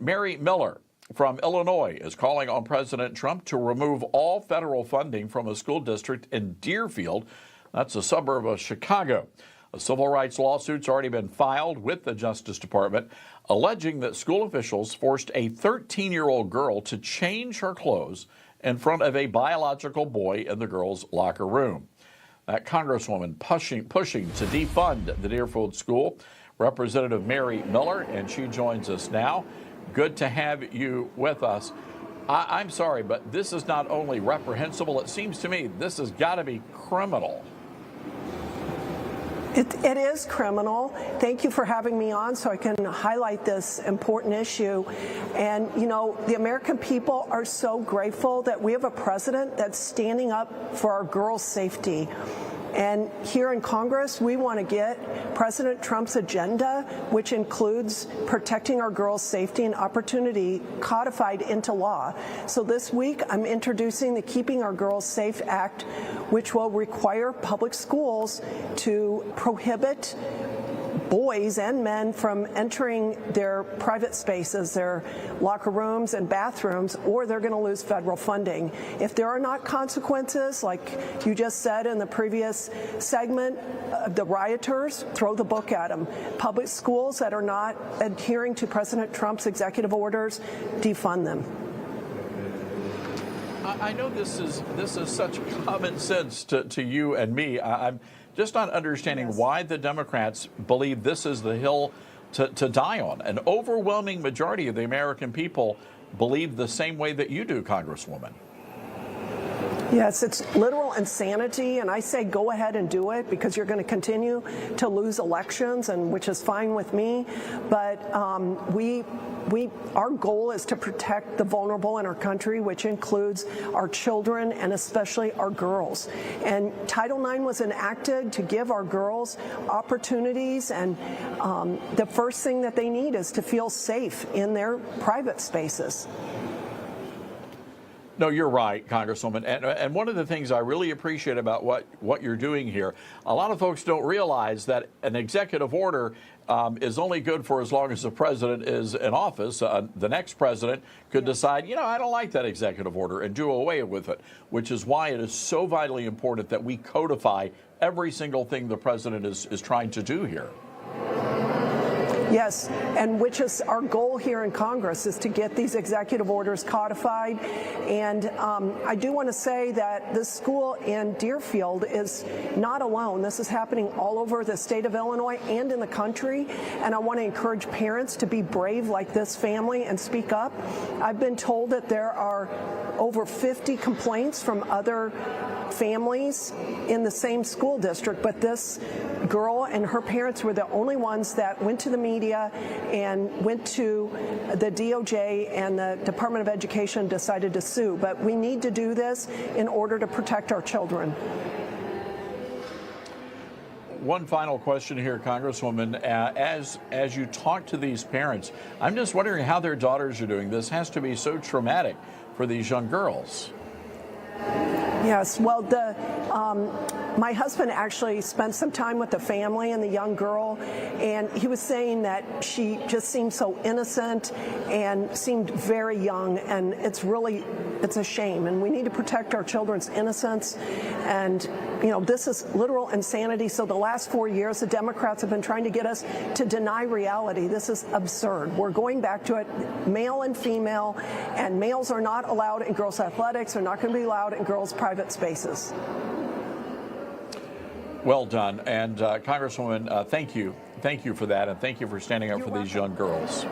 Mary Miller from Illinois is calling on President Trump to remove all federal funding from a school district in Deerfield. That's a suburb of Chicago. A civil rights lawsuit's already been filed with the Justice Department, alleging that school officials forced a 13-year-old girl to change her clothes in front of a biological boy in the girl's locker room. That Congresswoman pushing to defund the Deerfield school, Representative Mary Miller, and she joins us now. Good to have you with us. I'm sorry, but this is not only reprehensible, it seems to me this has got to be criminal. It is criminal. Thank you for having me on so I can highlight this important issue. And, you know, the American people are so grateful that we have a president that's standing up for our girls' safety. And here in Congress, we want to get President Trump's agenda, which includes protecting our girls' safety and opportunity, codified into law. So this week, I'm introducing the Keeping Our Girls Safe Act, which will require public schools to prohibit boys and men from entering their private spaces, their locker rooms and bathrooms, or they're going to lose federal funding. If there are not consequences, like you just said in the previous segment, the rioters, throw the book at them. Public schools that are not adhering to President Trump's executive orders, defund them. I know this is such common sense to you and me. I'm just not understanding why the Democrats believe this is the hill to die on. An overwhelming majority of the American people believe the same way that you do, Congresswoman. Yes, it's literal insanity, and I say go ahead and do it because you're going to continue to lose elections, and which is fine with me. But our goal is to protect the vulnerable in our country, which includes our children and especially our girls. And Title IX was enacted to give our girls opportunities, and the first thing that they need is to feel safe in their private spaces. No, you're right, Congresswoman. And one of the things I really appreciate about what you're doing here, a lot of folks don't realize that an executive order is only good for as long as the president is in office. The next president could decide, you know, I don't like that executive order and do away with it, which is why it is so vitally important that we codify every single thing the president is trying to do here. Yes, and which is our goal here in Congress, is to get these executive orders codified. And I do want to say that this school in Deerfield is not alone. This is happening all over the state of Illinois and in the country. And I want to encourage parents to be brave like this family and speak up. I've been told that there are over 50 complaints from other families in the same school district, but this girl and her parents were the only ones that went to the media and went to the DOJ and the Department of Education, decided to sue. But we need to do this in order to protect our children. One final question here, Congresswoman. As you talk to these parents, I'm just wondering how their daughters are doing. This has to be so traumatic for these young girls. Yes, well, my husband actually spent some time with the family and the young girl, and he was saying that she just seemed so innocent and seemed very young, and it's a shame, and we need to protect our children's innocence. And, you know, this is literal insanity. So the last 4 years, the Democrats have been trying to get us to deny reality. This is absurd. We're going back to it, male and female, and males are not allowed in girls' athletics. They're not going to be allowed in girls' private spaces. Well done. And Congresswoman, thank you. Thank you for that, and thank you for standing up for these young girls.